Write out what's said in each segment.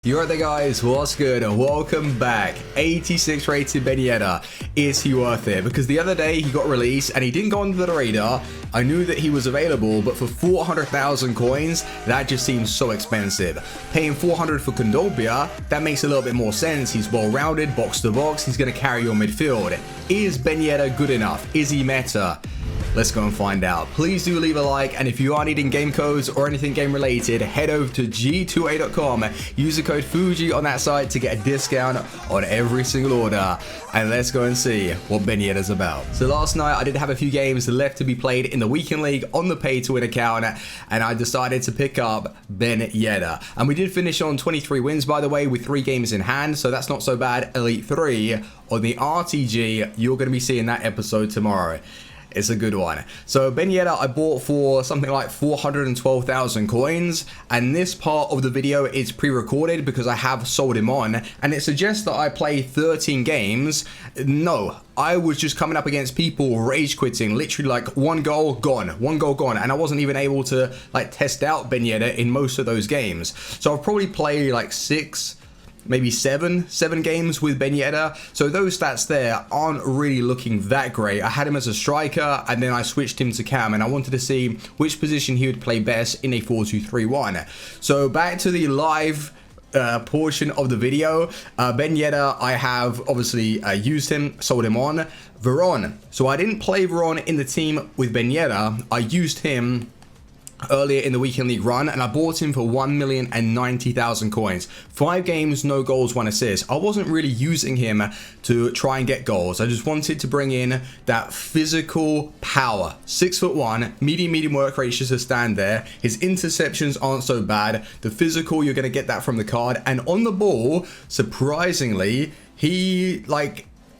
You alright there guys, what's good? Welcome back. 86 rated Yedder. Is he worth it? Because the other day he got released and he didn't go under the radar. I knew that he was available, but for 400,000 coins, that just seems so expensive. Paying 400 for Kondobia, that makes a little bit more sense. He's well-rounded, box to box, he's going to carry your midfield. Is Yedder good enough? Is he meta? Let's go and find out. Please do leave a like, and if you are needing game codes or anything game related, head over to g2a.com, use the code Fuji on that site to get a discount on every single order, and let's go and see what Yedder's about. So last night I did have a few games left to be played in the weekend league on the pay to win account, and I decided to pick up Yedder, and we did finish on 23 wins by the way, with 3 games in hand, so that's not so bad. Elite 3 on the RTG, you're going to be seeing that episode tomorrow. It's a good one. So Yedder I bought for something like 412,000 coins, and this part of the video is pre-recorded because I have sold him on, and it suggests that I play 13 games. No, I was just coming up against people rage quitting, literally like one goal gone, and I wasn't even able to like test out Yedder in most of those games. So I'll probably play like 6, maybe seven games with Yedder. So those stats there aren't really looking that great. I had him as a striker, and then I switched him to cam, and I wanted to see which position he would play best in a 4-2-3-1. So back to the live portion of the video. Yedder, I have obviously used him, sold him on. Veron. So I didn't play Veron in the team with Yedder. I used him earlier in the weekend league run, and I bought him for 1,090,000 coins. 5 games, no goals, 1 assist. I wasn't really using him to try and get goals. I just wanted to bring in that physical power. 6'1", medium work rate, just to stand there. His interceptions aren't so bad. The physical, you're going to get that from the card. And on the ball, surprisingly, he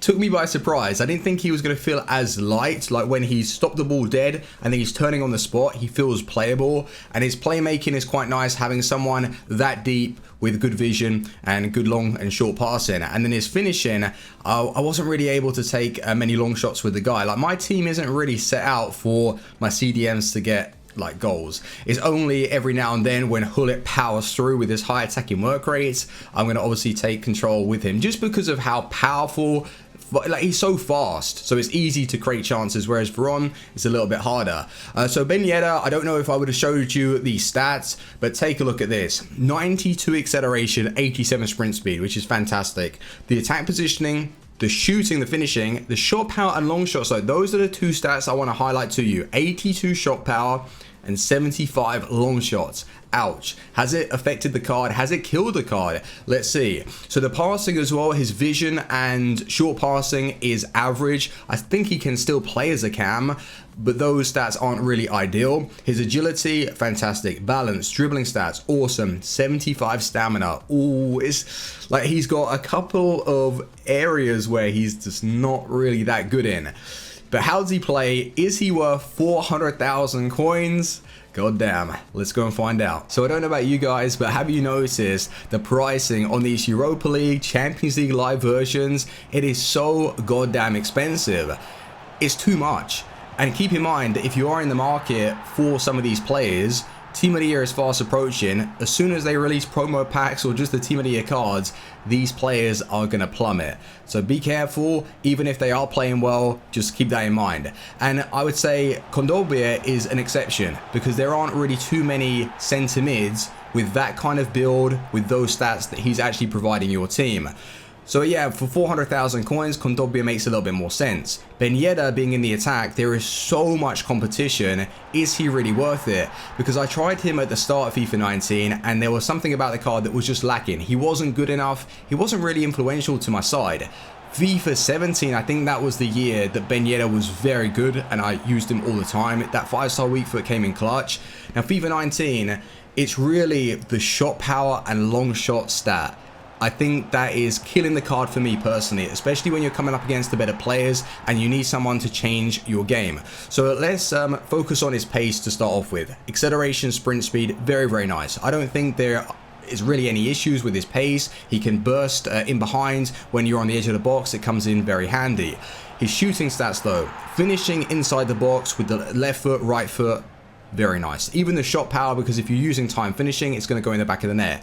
took me by surprise. I didn't think he was going to feel as light. Like when he stopped the ball dead and then he's turning on the spot, he feels playable, and his playmaking is quite nice, having someone that deep with good vision and good long and short passing. And then his finishing, I wasn't really able to take many long shots with the guy. Like my team isn't really set out for my CDMs to get like goals. It's only every now and then when Hullet powers through with his high attacking work rates, I'm going to obviously take control with him just because of how powerful. Like he's so fast, so it's easy to create chances, whereas Veron is a little bit harder. So Yedder, I don't know if I would have showed you the stats, but take a look at this. 92 acceleration, 87 sprint speed, which is fantastic. The attack positioning, the shooting, the finishing, the shot power and long shot. So those are the 2 stats I want to highlight to you. 82 shot power and 75 long shots. Ouch. Has it affected the card? Has it killed the card? Let's see. So the passing as well, his vision and short passing is average. I think he can still play as a cam, but those stats aren't really ideal. His agility, fantastic. Balance, dribbling stats, awesome. 75 stamina. Ooh, it's like he's got a couple of areas where he's just not really that good in. But how does he play? Is he worth 400,000 coins? God damn, let's go and find out. So I don't know about you guys, but have you noticed the pricing on these Europa League, Champions League live versions? It is so goddamn expensive. It's too much. And keep in mind that if you are in the market for some of these players, Team of the Year is fast approaching. As soon as they release promo packs or just the Team of the Year cards, these players are going to plummet. So be careful. Even if they are playing well, just keep that in mind. And I would say Kondobia is an exception because there aren't really too many centre mids with that kind of build, with those stats that he's actually providing your team. So yeah, for 400,000 coins, Kondobia makes a little bit more sense. Yedder being in the attack, there is so much competition. Is he really worth it? Because I tried him at the start of FIFA 19, and there was something about the card that was just lacking. He wasn't good enough. He wasn't really influential to my side. FIFA 17, I think that was the year that Yedder was very good, and I used him all the time. That 5-star weak foot came in clutch. Now FIFA 19, it's really the shot power and long shot stat. I think that is killing the card for me personally, especially when you're coming up against the better players and you need someone to change your game. So let's focus on his pace to start off with. Acceleration, sprint speed, very nice. I don't think there is really any issues with his pace. He can burst in behind when you're on the edge of the box. It comes in very handy. His shooting stats though, finishing inside the box with the left foot, right foot, very nice. Even the shot power, because if you're using time finishing, it's going to go in the back of the net.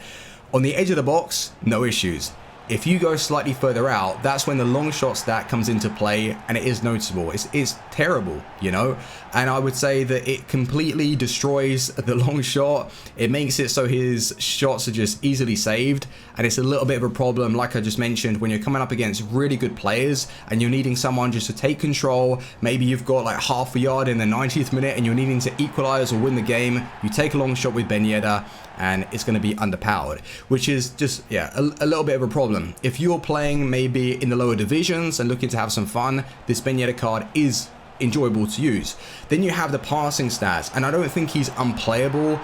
On the edge of the box, no issues. If you go slightly further out, that's when the long shot stat comes into play, and it is noticeable. It's terrible, you know? And I would say that it completely destroys the long shot. It makes it so his shots are just easily saved, and it's a little bit of a problem, like I just mentioned, when you're coming up against really good players and you're needing someone just to take control. Maybe you've got like half a yard in the 90th minute and you're needing to equalize or win the game. You take a long shot with Ben Yedder, and it's going to be underpowered, which is just, yeah, a little bit of a problem. If you're playing maybe in the lower divisions and looking to have some fun, this Ben Yedder card is enjoyable to use. Then you have the passing stats, and I don't think he's unplayable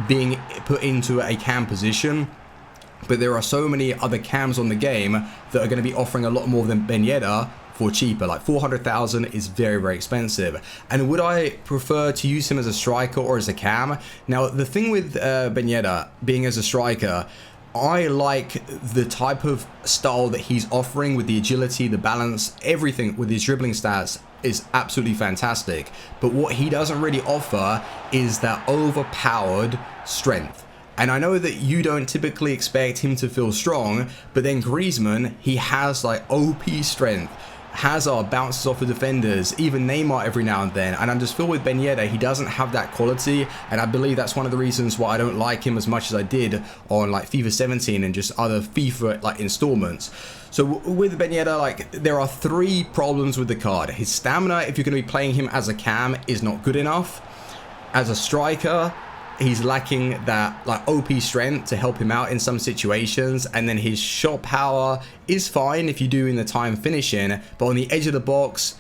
being put into a cam position, but there are so many other cams on the game that are going to be offering a lot more than Ben Yedder for cheaper. Like 400,000 is very, very expensive. And would I prefer to use him as a striker or as a cam? Now, the thing with Ben Yedder being as a striker, I like the type of style that he's offering with the agility, the balance, everything with his dribbling stats is absolutely fantastic. But what he doesn't really offer is that overpowered strength. And I know that you don't typically expect him to feel strong, but then Griezmann, he has like OP strength. Hazard bounces off the defenders, even Neymar every now and then, and I just feel with Ben Yedder, he doesn't have that quality, and I believe that's one of the reasons why I don't like him as much as I did on like FIFA 17 and just other FIFA like installments. So with Ben Yedder, like, there are 3 problems with the card. His stamina, if you're going to be playing him as a cam, is not good enough. As a striker, he's lacking that like OP strength to help him out in some situations, and then his shot power is fine if you're doing the time finishing, but on the edge of the box,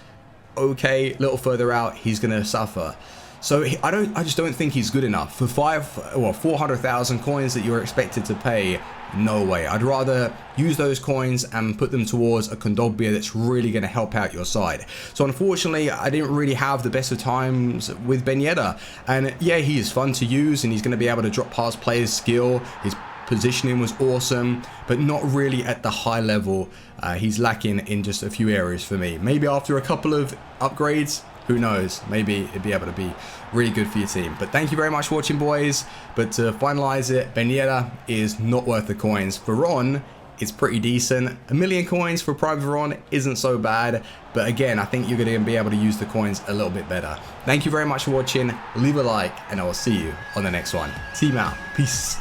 okay, a little further out, he's gonna suffer. So I just don't think he's good enough for 400,000 coins that you're expected to pay. No way. I'd rather use those coins and put them towards a Kondogbia that's really going to help out your side. So unfortunately, I didn't really have the best of times with Ben Yedder. And yeah, he is fun to use and he's going to be able to drop past players' skill. His positioning was awesome, but not really at the high level. He's lacking in just a few areas for me. Maybe after a couple of upgrades, who knows, maybe it'd be able to be really good for your team. But thank you very much for watching, boys. But to finalize it, Ben Yedder is not worth the coins. Veron is pretty decent. 1 million coins for Prime Veron isn't so bad. But again, I think you're going to be able to use the coins a little bit better. Thank you very much for watching. Leave a like, and I will see you on the next one. Team out. Peace.